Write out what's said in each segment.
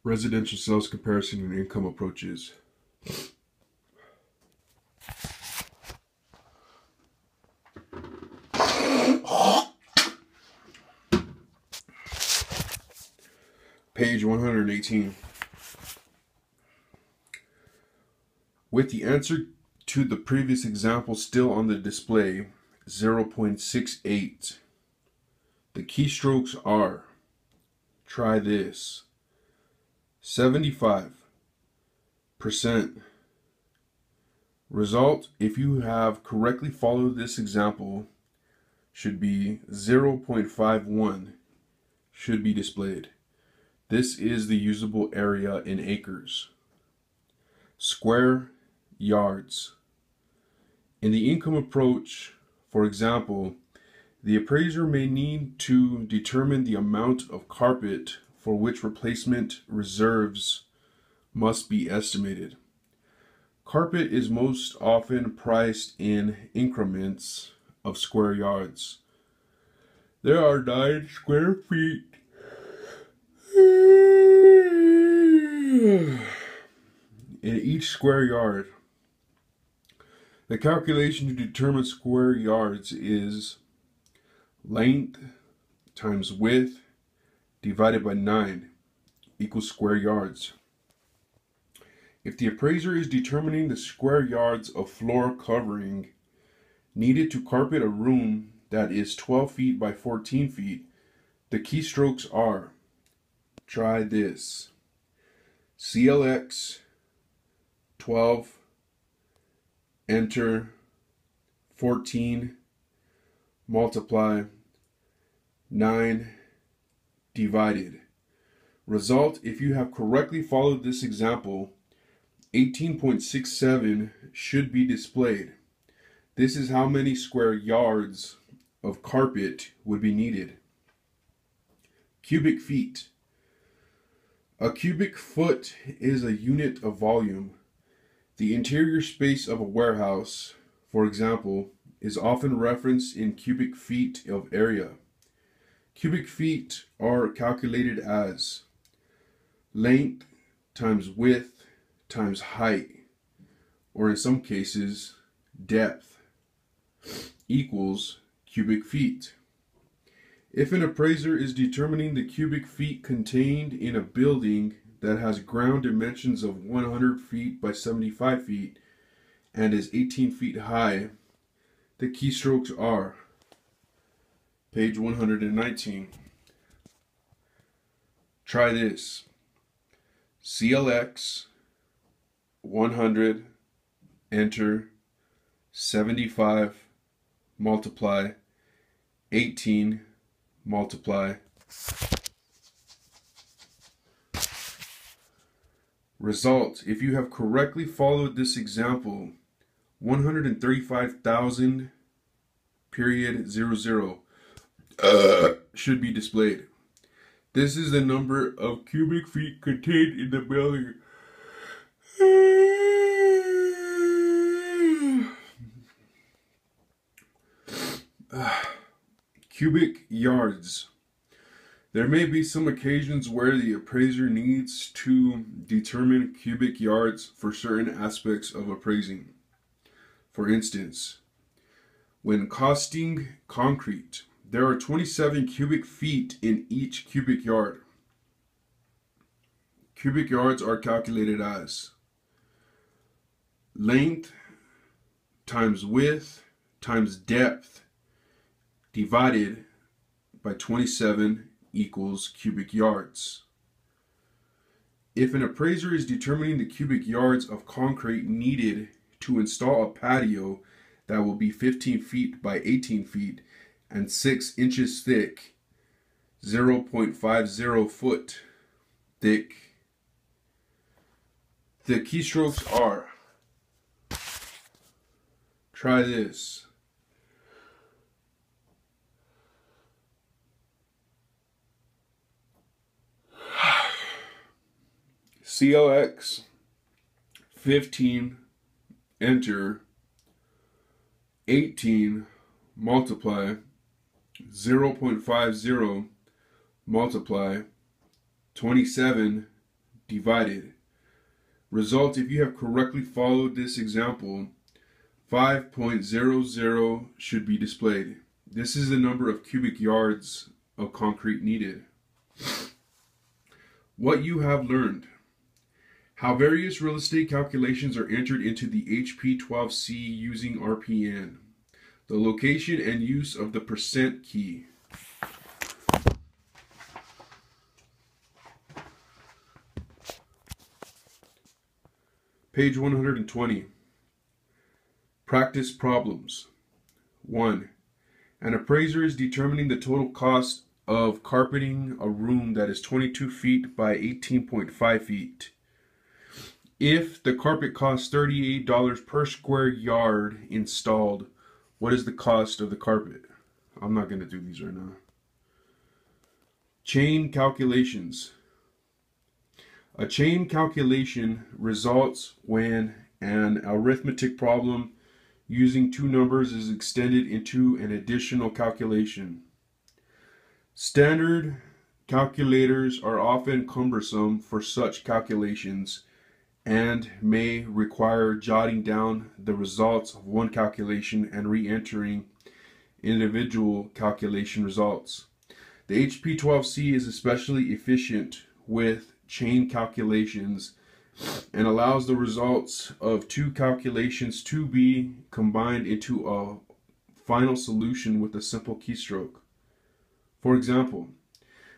Residential sales comparison and income approaches. Page 118. With the answer to the previous example still on the display, 0.68. The keystrokes are, try this, 75%. Result, if you have correctly followed this example, should be 0.51, should be displayed. This is the usable area in acres. Square yards. In the income approach, for example, the appraiser may need to determine the amount of carpet for which replacement reserves must be estimated. Carpet is most often priced in increments of square yards. There are 9 square feet in each square yard. The calculation to determine square yards is length times width divided by 9 equals square yards. If the appraiser is determining the square yards of floor covering needed to carpet a room that is 12 feet by 14 feet, the keystrokes are, try this, CLX 12, enter, 14, multiply, 9, divided. Result, if you have correctly followed this example, 18.67 should be displayed. This is how many square yards of carpet would be needed. Cubic feet. A cubic foot is a unit of volume. The interior space of a warehouse, for example, is often referenced in cubic feet of area. Cubic feet are calculated as length times width times height, or in some cases, depth, equals cubic feet. If an appraiser is determining the cubic feet contained in a building that has ground dimensions of 100 feet by 75 feet and is 18 feet high, the keystrokes are, page 119. Try this. CLX 100, enter, 75, multiply, 18, multiply. Result, if you have correctly followed this example, 135,000.00 should be displayed. This is the number of cubic feet contained in the building. Cubic yards. There may be some occasions where the appraiser needs to determine cubic yards for certain aspects of appraising. For instance, when costing concrete, there are 27 cubic feet in each cubic yard. Cubic yards are calculated as length times width times depth divided by 27 equals cubic yards. If an appraiser is determining the cubic yards of concrete needed to install a patio that will be 15 feet by 18 feet and 6 inches thick, 0.50 foot thick, the keystrokes are, try this, CLX 15, enter, 18, multiply, 0.50, multiply, 27, divided. Result, if you have correctly followed this example, 5.00 should be displayed. This is the number of cubic yards of concrete needed. What you have learned. How various real estate calculations are entered into the HP12C using RPN. The location and use of the percent key. Page 120. Practice problems. 1. An appraiser is determining the total cost of carpeting a room that is 22 feet by 18.5 feet. If the carpet costs $38 per square yard installed, what is the cost of the carpet? I'm not going to do these right now. Chain calculations. A chain calculation results when an arithmetic problem using two numbers is extended into an additional calculation. Standard calculators are often cumbersome for such calculations and may require jotting down the results of one calculation and re-entering individual calculation results. The HP12C is especially efficient with chain calculations and allows the results of two calculations to be combined into a final solution with a simple keystroke. For example,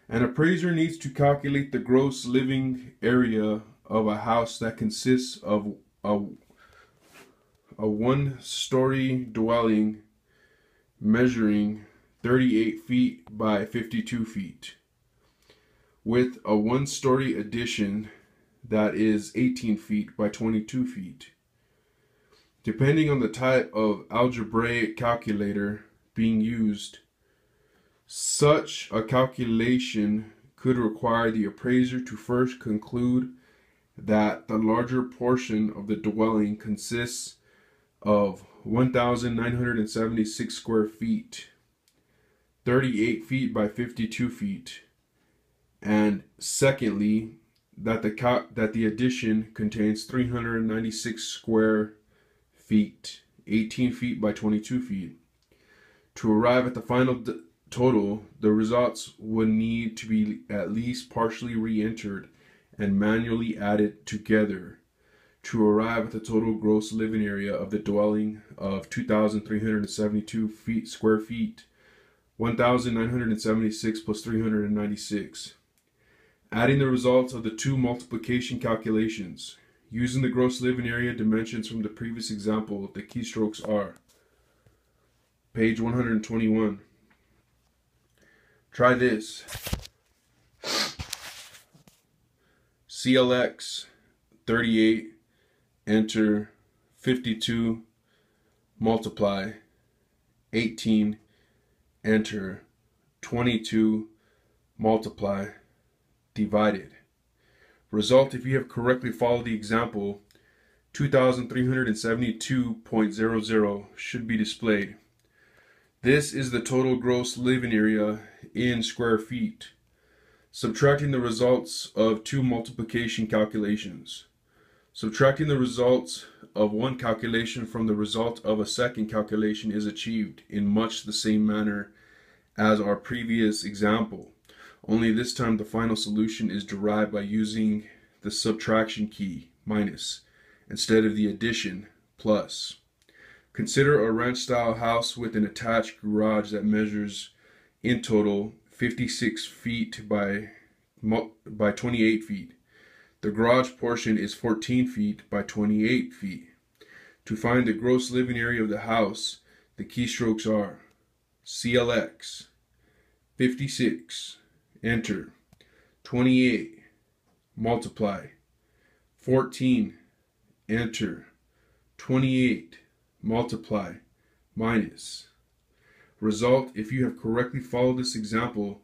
an appraiser needs to calculate the gross living area of a house that consists of a one-story dwelling measuring 38 feet by 52 feet. With a one-story addition that is 18 feet by 22 feet. Depending on the type of algebraic calculator being used, such a calculation could require the appraiser to first conclude that the larger portion of the dwelling consists of 1,976 square feet, 38 feet by 52 feet, and secondly, that the addition contains 396 square feet, 18 feet by 22 feet. To arrive at the final total, the results would need to be at least partially re-entered and manually added together to arrive at the total gross living area of the dwelling of 2,372 square feet, 1,976 plus 396. Adding the results of the two multiplication calculations. Using the gross living area dimensions from the previous example, the keystrokes are page 121. Try this. CLX 38, enter 52, multiply 18, enter 22, multiply divided. Result, if you have correctly followed the example, 2,372.00 should be displayed. This is the total gross living area in square feet. Subtracting the results of two multiplication calculations. Subtracting the results of one calculation from the result of a second calculation is achieved in much the same manner as our previous example. Only this time the final solution is derived by using the subtraction key, minus, instead of the addition, plus. Consider a ranch-style house with an attached garage that measures in total 56 feet by 28 feet. The garage portion is 14 feet by 28 feet. To find the gross living area of the house, the keystrokes are CLX, 56, enter, 28, multiply, 14, enter, 28, multiply, minus. Result, if you have correctly followed this example,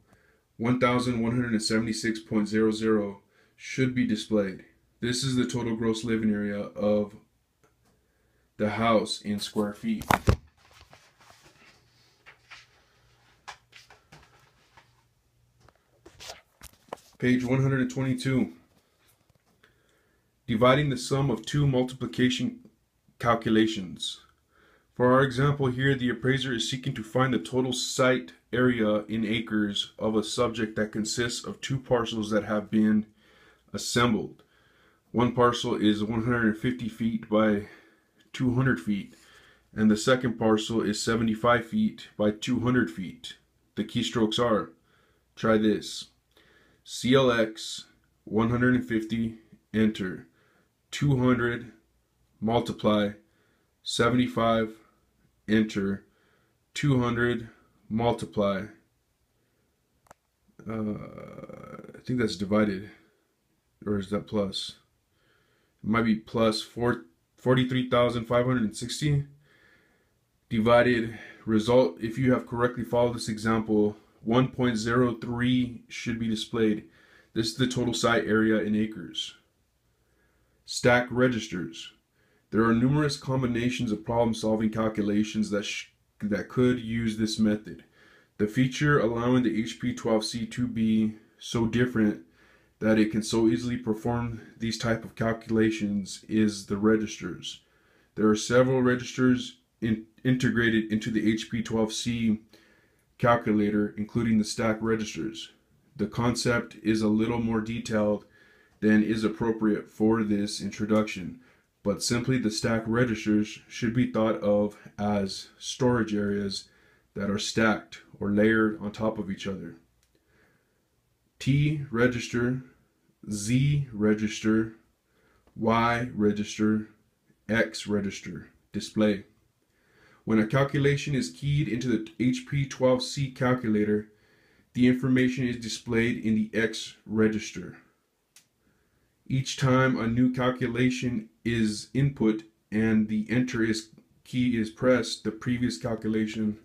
1,176.00 should be displayed. This is the total gross living area of the house in square feet. Page 122. Dividing the sum of two multiplication calculations. For our example here, the appraiser is seeking to find the total site area in acres of a subject that consists of two parcels that have been assembled. One parcel is 150 feet by 200 feet, and the second parcel is 75 feet by 200 feet. The keystrokes are, try this, CLX 150, enter, 200, multiply, 75, enter, 200, multiply, I think that's divided, or is that plus? It might be plus 43,560 divided result. If you have correctly followed this example, 1.03 should be displayed. This is the total site area in acres. Stack registers. There are numerous combinations of problem-solving calculations that could use this method. The feature allowing the HP12C to be so different that it can so easily perform these type of calculations is the registers. There are several registers integrated into the HP12C calculator, including the stack registers. The concept is a little more detailed than is appropriate for this introduction, but simply the stack registers should be thought of as storage areas that are stacked or layered on top of each other. T register, Z register, Y register, X register, display. When a calculation is keyed into the HP12C calculator, the information is displayed in the X register. Each time a new calculation is input and the enter key is pressed, the previous calculation